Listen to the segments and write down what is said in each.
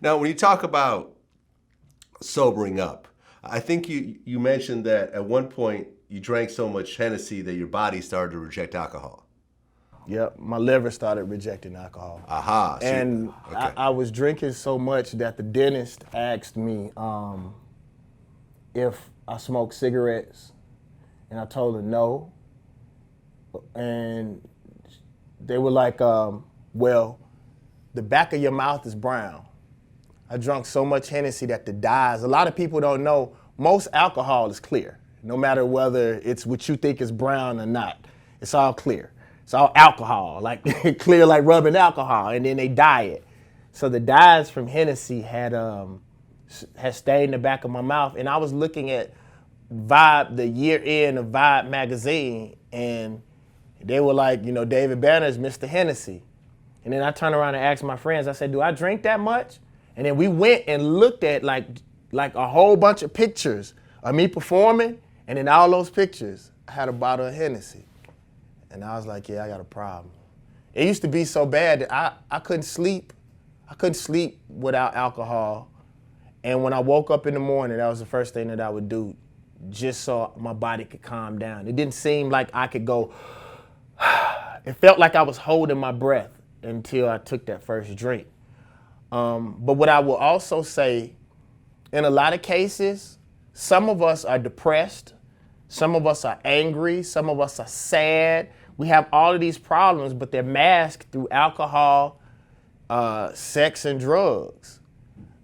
Now, when you talk about sobering up, I think you mentioned that at one point you drank so much Hennessy that your body started to reject alcohol. Yep, my liver started rejecting alcohol. Aha. And okay. I was drinking so much that the dentist asked me if I smoked cigarettes, and I told her no. And they were like, well, the back of your mouth is brown. I drank so much Hennessy that the dyes, a lot of people don't know, most alcohol is clear, no matter whether it's what you think is brown or not. It's all clear. It's all alcohol, like clear like rubbing alcohol, and then they dye it. So the dyes from Hennessy had stayed in the back of my mouth, and I was looking at Vibe, the year end of Vibe magazine, and they were like, you know, David Banner's Mr. Hennessy. And then I turned around and asked my friends, I said, do I drink that much? And then we went and looked at like a whole bunch of pictures of me performing, and in all those pictures, I had a bottle of Hennessy. And I was like, yeah, I got a problem. It used to be so bad that I couldn't sleep. I couldn't sleep without alcohol. And when I woke up in the morning, that was the first thing that I would do, just so my body could calm down. It didn't seem like I could go, it felt like I was holding my breath until I took that first drink. But what I will also say, in a lot of cases, some of us are depressed, some of us are angry, some of us are sad. We have all of these problems, but they're masked through alcohol, sex, and drugs.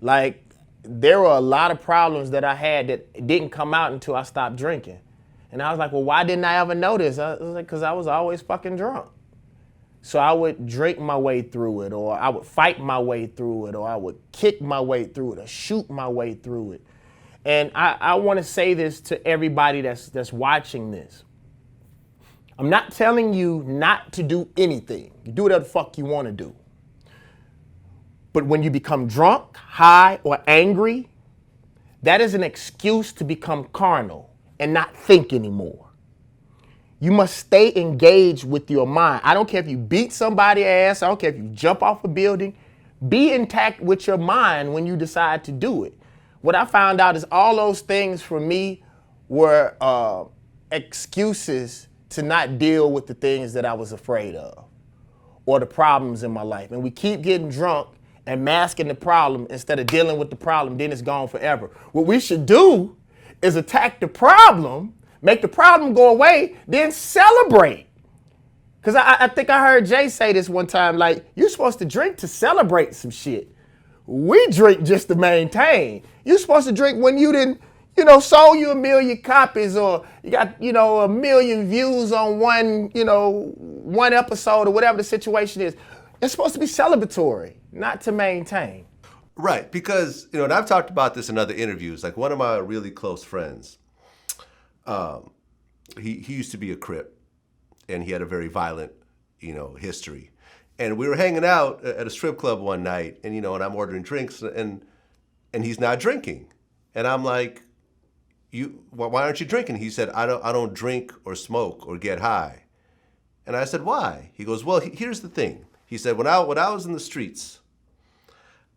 Like, there were a lot of problems that I had that didn't come out until I stopped drinking. And I was like, well, why didn't I ever notice? I was like, because I was always fucking drunk. So I would drink my way through it, or I would fight my way through it, or I would kick my way through it, or shoot my way through it. And I want to say this to everybody that's watching this. I'm not telling you not to do anything. You do whatever the fuck you want to do. But when you become drunk, high, or angry, that is an excuse to become carnal and not think anymore. You must stay engaged with your mind. I don't care if you beat somebody's ass. I don't care if you jump off a building. Be intact with your mind when you decide to do it. What I found out is all those things for me were excuses to not deal with the things that I was afraid of or the problems in my life. And we keep getting drunk and masking the problem instead of dealing with the problem, then it's gone forever. What we should do is attack the problem, make the problem go away, then celebrate. Because I think I heard Jay say this one time, like, you're supposed to drink to celebrate some shit. We drink just to maintain. You're supposed to drink when you didn't, sold you 1 million copies, or you got, 1 million views on one episode, or whatever the situation is. It's supposed to be celebratory, not to maintain. Right, because, and I've talked about this in other interviews, like one of my really close friends, he used to be a Crip, and he had a very violent, history. And we were hanging out at a strip club one night, and and I'm ordering drinks, and he's not drinking, and I'm like, why aren't you drinking? He said, I don't drink or smoke or get high, and I said, why? He goes, well, here's the thing. He said, when I was in the streets,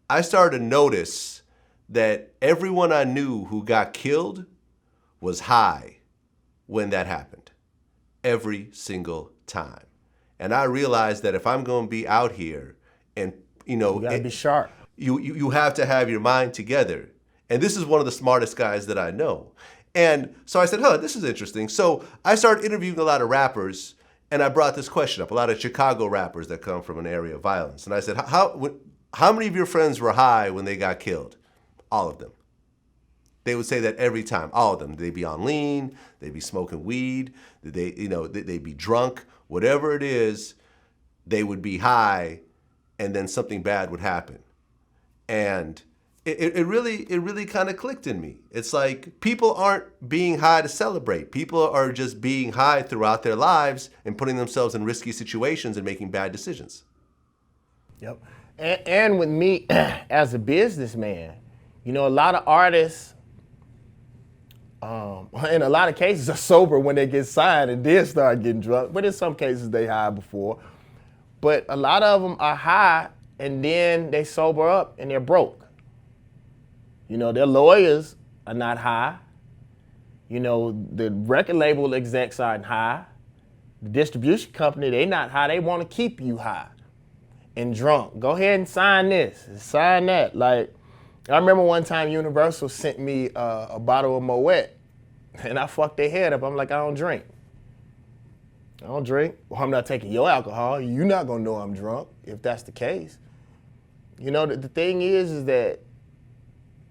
I started to notice that everyone I knew who got killed was high when that happened, every single time. And I realized that if I'm going to be out here and, you gotta be sharp. You have to have your mind together. And this is one of the smartest guys that I know. And so I said, this is interesting. So I started interviewing a lot of rappers, and I brought this question up, a lot of Chicago rappers that come from an area of violence. And I said, how many of your friends were high when they got killed? All of them. They would say that every time, all of them. They'd be on lean, they'd be smoking weed, they'd be drunk, whatever it is, they would be high, and then something bad would happen. And it really kind of clicked in me. It's like people aren't being high to celebrate. People are just being high throughout their lives and putting themselves in risky situations and making bad decisions. Yep. And with me as a businessman, a lot of artists, in a lot of cases, are sober when they get signed and then start getting drunk. But in some cases, they high before. But a lot of them are high and then they sober up and they're broke. You know, their lawyers are not high. You know, the record label execs aren't high. The distribution company, they not high. They want to keep you high and drunk. Go ahead and sign this, sign that. Like, I remember one time Universal sent me a bottle of Moet, and I fucked their head up. I'm like, I don't drink. I don't drink. Well, I'm not taking your alcohol. You're not gonna know I'm drunk if that's the case. You know, the thing is that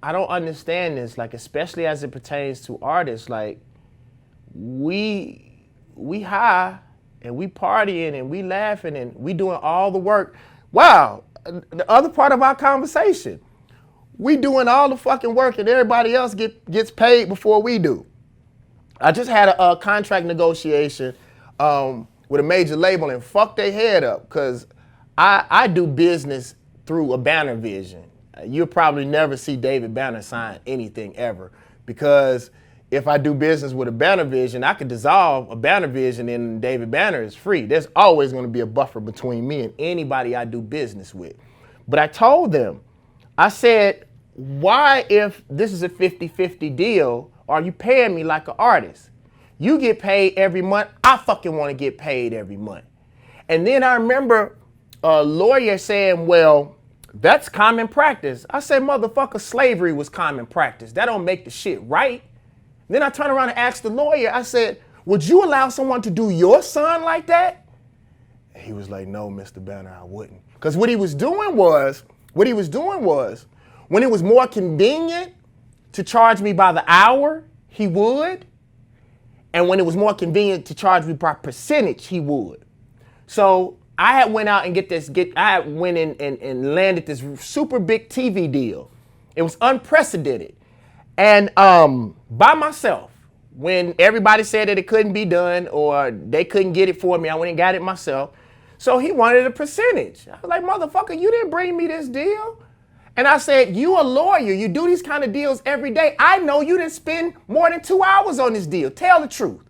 I don't understand this, like, especially as it pertains to artists. Like, we high and we partying and we laughing and we doing all the work. Wow, the other part of our conversation, we doing all the fucking work and everybody else gets paid before we do. I just had a contract negotiation with a major label and fucked their head up because I do business through a banner vision. You'll probably never see David Banner sign anything ever, because if I do business with a banner vision, I could dissolve a banner vision and David Banner is free. There's always going to be a buffer between me and anybody I do business with. But I told them, I said, why, if this is a 50-50 deal, are you paying me like an artist? You get paid every month. I fucking want to get paid every month. And then I remember a lawyer saying, well, that's common practice. I said, motherfucker, slavery was common practice. That don't make the shit right. Then I turned around and asked the lawyer, I said, would you allow someone to do your son like that? And he was like, no, Mr. Banner, I wouldn't. Because what he was doing was, when it was more convenient to charge me by the hour, he would. And when it was more convenient to charge me by percentage, he would. So I had went out and I went in and landed this super big TV deal. It was unprecedented. And by myself, when everybody said that it couldn't be done or they couldn't get it for me, I went and got it myself. So he wanted a percentage. I was like, motherfucker, you didn't bring me this deal. And I said, you a lawyer, you do these kind of deals every day. I know you didn't spend more than 2 hours on this deal. Tell the truth.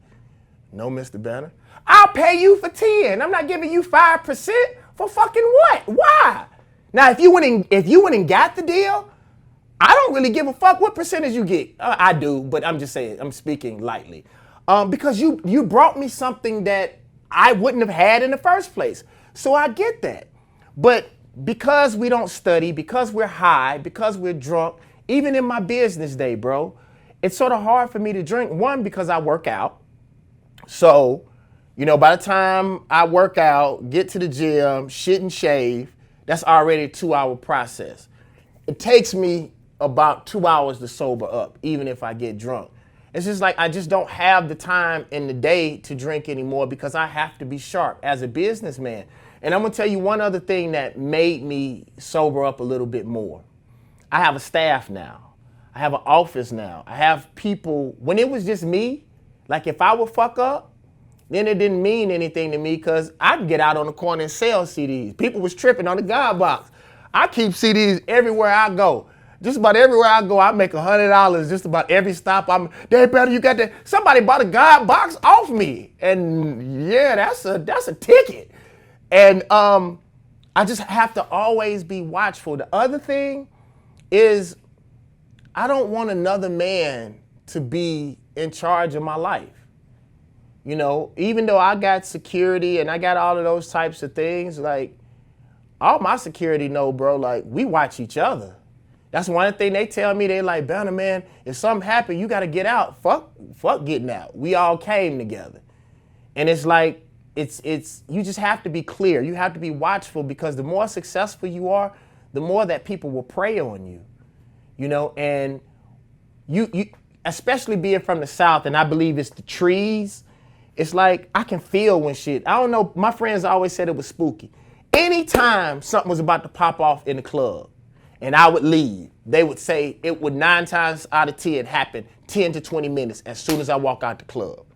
No, Mr. Banner. I'll pay you for 10. I'm not giving you 5% for fucking what? Why? Now, if you went and got the deal, I don't really give a fuck what percentage you get. I do, but I'm just saying, I'm speaking lightly. Because you brought me something that I wouldn't have had in the first place. So I get that. But because we don't study, because we're high, because we're drunk, even in my business day, bro, it's sort of hard for me to drink. One, because I work out. So, you know, by the time I work out, get to the gym, shit and shave, that's already a 2-hour process. It takes me about 2 hours to sober up, even if I get drunk. It's just like I just don't have the time in the day to drink anymore because I have to be sharp as a businessman. And I'm gonna tell you one other thing that made me sober up a little bit more. I have a staff now. I have an office now. I have people. When it was just me, like if I would fuck up, then it didn't mean anything to me because I'd get out on the corner and sell CDs. People was tripping on the God box. I keep CDs everywhere I go. Just about everywhere I go, I make $100 just about every stop. They better, you got that. Somebody bought a God box off me. And yeah, that's a ticket. And I just have to always be watchful. The other thing is I don't want another man to be in charge of my life. You know, even though I got security and I got all of those types of things, like all my security know, bro, like we watch each other. That's one thing they tell me. They like, Banner, man, if something happened, you got to get out. Fuck getting out. We all came together. And it's like, you just have to be clear. You have to be watchful because the more successful you are, the more that people will prey on you, you know, and you especially being from the South, and I believe it's the trees. It's like, I can feel when shit, I don't know, my friends always said it was spooky. Anytime something was about to pop off in the club and I would leave, they would say it would 9 times out of 10 happen 10 to 20 minutes as soon as I walk out the club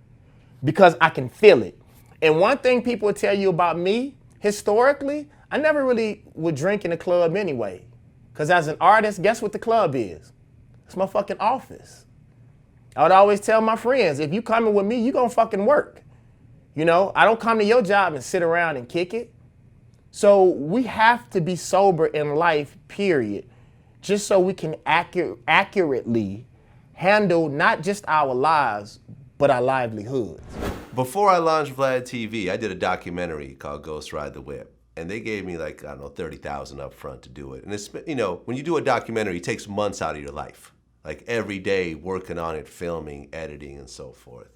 because I can feel it. And one thing people would tell you about me, historically, I never really would drink in the club anyway. Because as an artist, guess what the club is? It's my fucking office. I would always tell my friends, if you coming with me, you gonna fucking work. You know, I don't come to your job and sit around and kick it. So we have to be sober in life, period. just so we can accurately handle not just our lives, but our livelihoods. Before I launched VladTV, I did a documentary called Ghost Ride the Whip. And they gave me like, I don't know, $30,000 up front to do it. And it's, you know, when you do a documentary, it takes months out of your life. Like every day working on it, filming, editing, and so forth.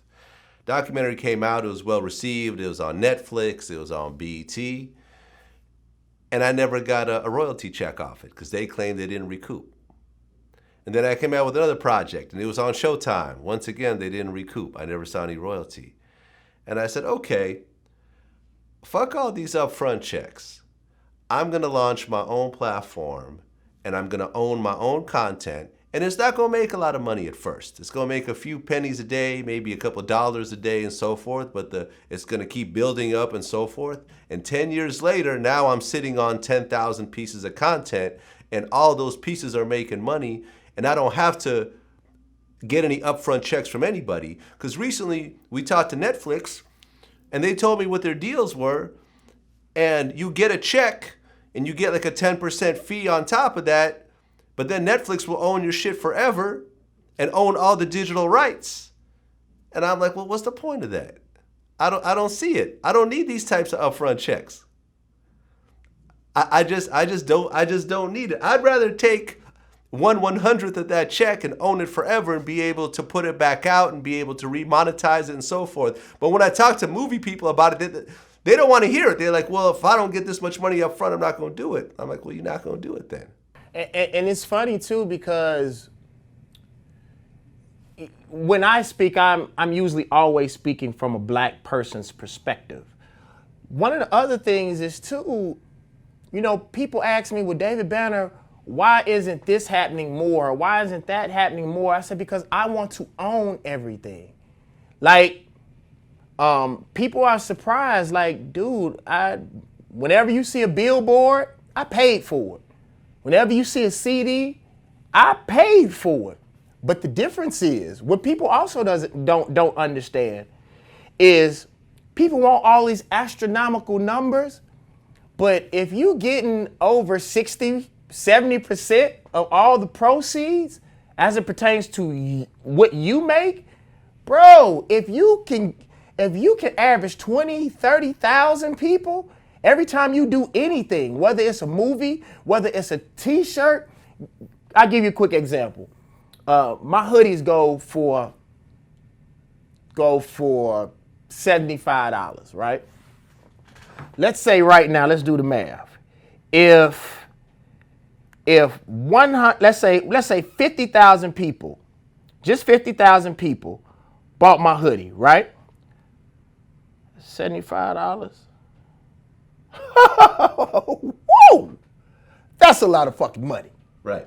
Documentary came out, it was well received, it was on Netflix, it was on BET. And I never got a royalty check off it because they claimed they didn't recoup. And then I came out with another project and it was on Showtime. Once again, they didn't recoup. I never saw any royalty. And I said, okay, fuck all these upfront checks. I'm gonna launch my own platform and I'm gonna own my own content. And it's not gonna make a lot of money at first. It's gonna make a few pennies a day, maybe a couple dollars a day and so forth, but it's gonna keep building up and so forth. And 10 years later, now I'm sitting on 10,000 pieces of content and all those pieces are making money and I don't have to get any upfront checks from anybody. Because recently we talked to Netflix and they told me what their deals were, and you get a check and you get like a 10% fee on top of that, but then Netflix will own your shit forever and own all the digital rights. And I'm like, well, what's the point of that? I don't see it. I don't need these types of upfront checks. I just don't need it. I'd rather take 1/100th of that check and own it forever and be able to put it back out and be able to remonetize it and so forth. But when I talk to movie people about it, they don't want to hear it. They're like, well, if I don't get this much money up front, I'm not going to do it. I'm like, well, you're not going to do it then. And it's funny too, because when I speak, I'm usually always speaking from a black person's perspective. One of the other things is too, you know, people ask me, well, David Banner, why isn't this happening more? Why isn't that happening more? I said, because I want to own everything. Like, people are surprised, like, dude, whenever you see a billboard, I paid for it. Whenever you see a CD, I paid for it. But the difference is, what people also don't understand is people want all these astronomical numbers, but if you getting over 60, 70% of all the proceeds as it pertains to what you make, bro, if you can average 20, 30,000 people every time you do anything, whether it's a movie, whether it's a t-shirt. I'll give you a quick example. My hoodies go for $75, right? Let's say right now, let's do the math. If 100, let's say 50,000 people, just 50,000 people bought my hoodie, right? $75. Whoa! That's a lot of fucking money. Right.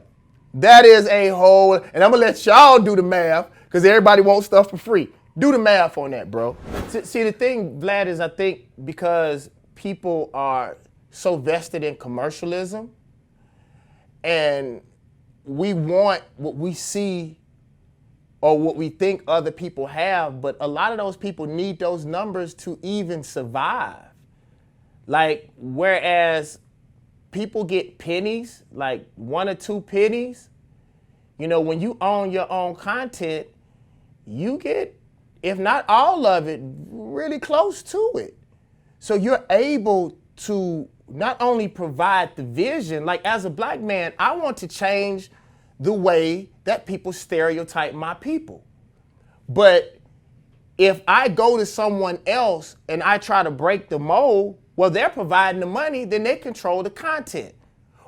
That is a whole, and I'm gonna let y'all do the math because everybody wants stuff for free. Do the math on that, bro. See, the thing, Vlad, is I think because people are so vested in commercialism and we want what we see or what we think other people have, but a lot of those people need those numbers to even survive. Like, whereas people get pennies, like 1 or 2 pennies, you know, when you own your own content, you get, if not all of it, really close to it. So you're able to not only provide the vision, like as a black man, I want to change the way that people stereotype my people. But if I go to someone else and I try to break the mold, well, they're providing the money, then they control the content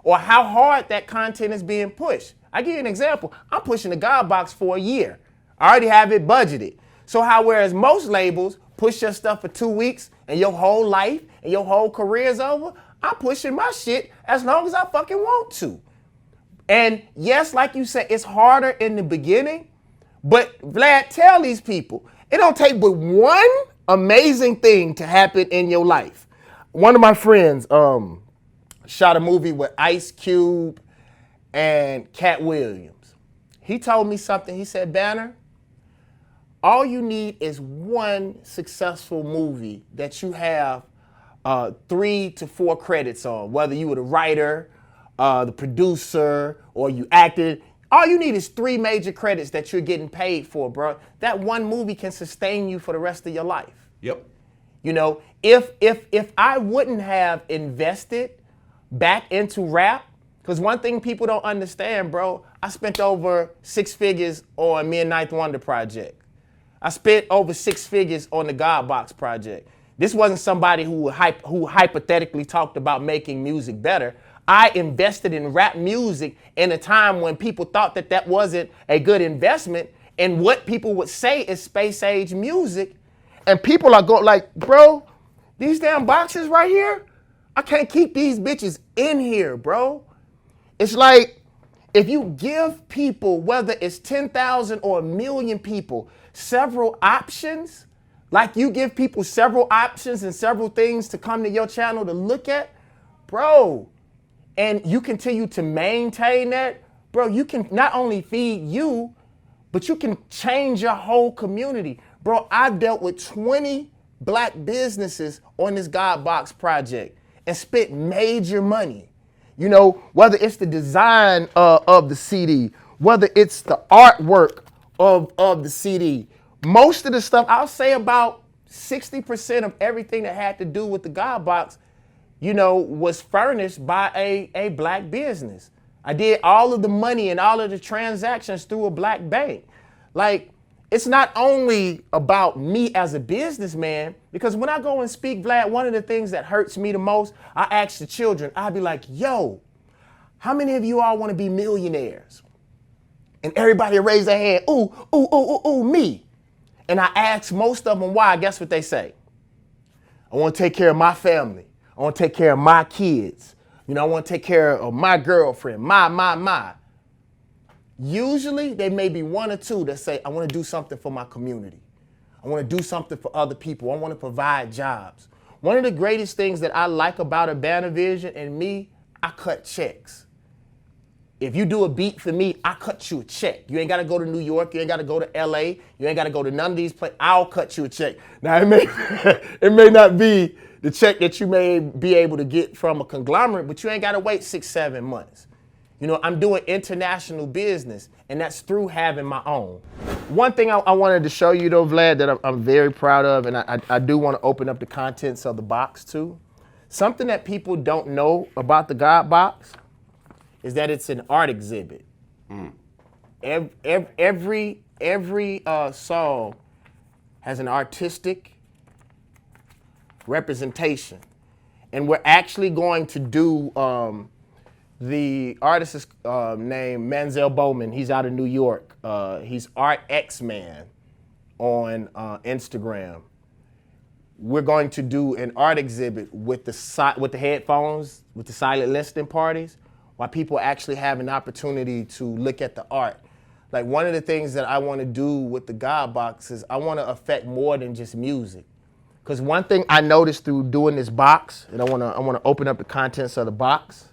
or how hard that content is being pushed. I give you an example. I'm pushing the God Box for a year. I already have it budgeted. So how, whereas most labels push your stuff for 2 weeks and your whole life and your whole career is over, I'm pushing my shit as long as I fucking want to. And yes, like you said, it's harder in the beginning, but Vlad, tell these people, it don't take but one amazing thing to happen in your life. One of my friends shot a movie with Ice Cube and Cat Williams. He told me something. He said, Banner, all you need is one successful movie that you have 3 to 4 credits on, whether you were the writer the producer, or you acted. All you need is 3 major credits that you're getting paid for, bro. That one movie can sustain you for the rest of your life. Yep. You know, if I wouldn't have invested back into rap, because one thing people don't understand, bro, I spent over 6 figures on me and Ninth Wonder project. I spent over 6 figures on the God Box project. This wasn't somebody who hypothetically talked about making music better. I invested in rap music in a time when people thought that that wasn't a good investment, and what people would say is space age music. And people are going like, bro, these damn boxes right here, I can't keep these bitches in here, bro. It's like, if you give people, whether it's 10,000 or 1 million people, several options, like you give people several options and several things to come to your channel to look at, bro, and you continue to maintain that, bro, you can not only feed you, but you can change your whole community. Bro, I've dealt with 20 black businesses on this God Box project and spent major money. You know, whether it's the design of the CD, whether it's the artwork of the CD, most of the stuff, I'll say about 60% of everything that had to do with the God Box, you know, was furnished by a black business. I did all of the money and all of the transactions through a black bank. Like, it's not only about me as a businessman, because when I go and speak, Vlad, one of the things that hurts me the most, I ask the children, I'll be like, yo, how many of you all want to be millionaires? And everybody raise their hand, ooh, ooh, ooh, ooh, ooh, me. And I ask most of them why, guess what they say? I want to take care of my family. I want to take care of my kids. You know, I want to take care of my girlfriend, my. Usually, there may be 1 or 2 that say, I want to do something for my community. I want to do something for other people. I want to provide jobs. One of the greatest things that I like about Urbana Vision and me, I cut checks. If you do a beat for me, I cut you a check. You ain't got to go to New York. You ain't got to go to LA. You ain't got to go to none of these places. I'll cut you a check. Now, it may not be the check that you may be able to get from a conglomerate, but you ain't got to wait 6, 7 months. You know, I'm doing international business, and that's through having my own. One thing I wanted to show you, though, Vlad, that I'm very proud of, and I do want to open up the contents of the box, too. Something that people don't know about the God Box is that it's an art exhibit. Every song has an artistic representation. And we're actually going to do, the artist is named Manzel Bowman. He's out of New York. He's Art X Man on Instagram. We're going to do an art exhibit with the headphones, with the silent listening parties, while people actually have an opportunity to look at the art. Like, one of the things that I want to do with the God Box is I want to affect more than just music. Because one thing I noticed through doing this box, and I want to open up the contents of the box,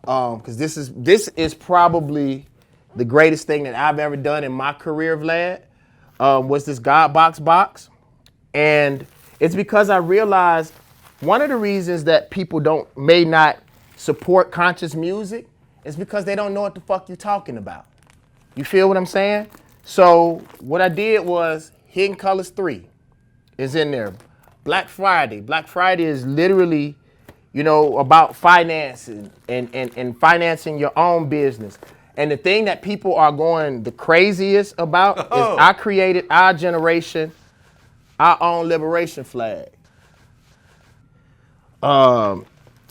because this is probably the greatest thing that I've ever done in my career, Vlad, was this God box. And it's because I realized one of the reasons that people may not support conscious music is because they don't know what the fuck you're talking about. You feel what I'm saying? So what I did was Hidden Colors 3 is in there. Black Friday. Black Friday is literally, you know, about financing and financing your own business. And the thing that people are going the craziest about is I created our generation, our own liberation flag.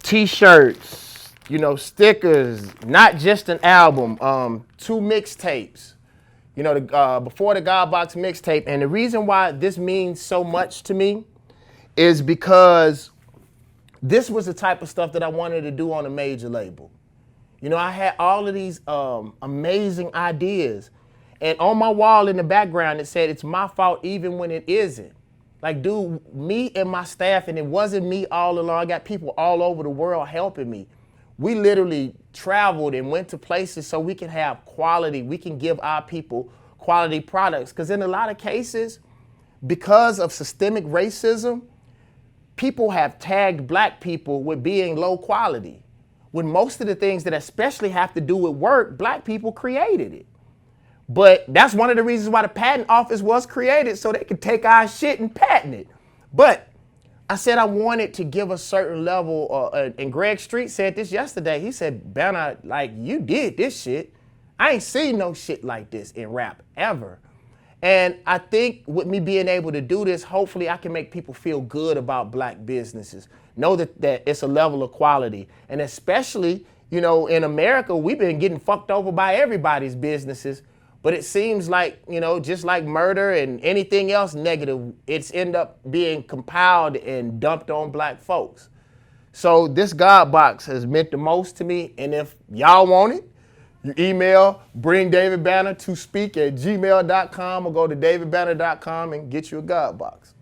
T-shirts, you know, stickers, not just an album, 2 mixtapes. You know, before the God Box mixtape. And the reason why this means so much to me is because this was the type of stuff that I wanted to do on a major label. You know, I had all of these amazing ideas. And on my wall in the background, it said, it's my fault even when it isn't. Like, dude, me and my staff, and it wasn't me all along. I got people all over the world helping me. We literally traveled and went to places so we can have quality. We can give our people quality products. Because in a lot of cases, because of systemic racism, people have tagged black people with being low quality. when most of the things that especially have to do with work, black people created it. But that's one of the reasons why the patent office was created, so they could take our shit and patent it. But I said I wanted to give a certain level, and Greg Street said this yesterday. He said, Banner, like, you did this shit. I ain't seen no shit like this in rap ever. And I think with me being able to do this, hopefully I can make people feel good about black businesses. Know that it's a level of quality. And especially, you know, in America, we've been getting fucked over by everybody's businesses. But it seems like, you know, just like murder and anything else negative, it's end up being compiled and dumped on black folks. So this God box has meant the most to me. And if y'all want it, you email bringdavidbanner2speak@gmail.com or go to davidbanner.com and get you a God box.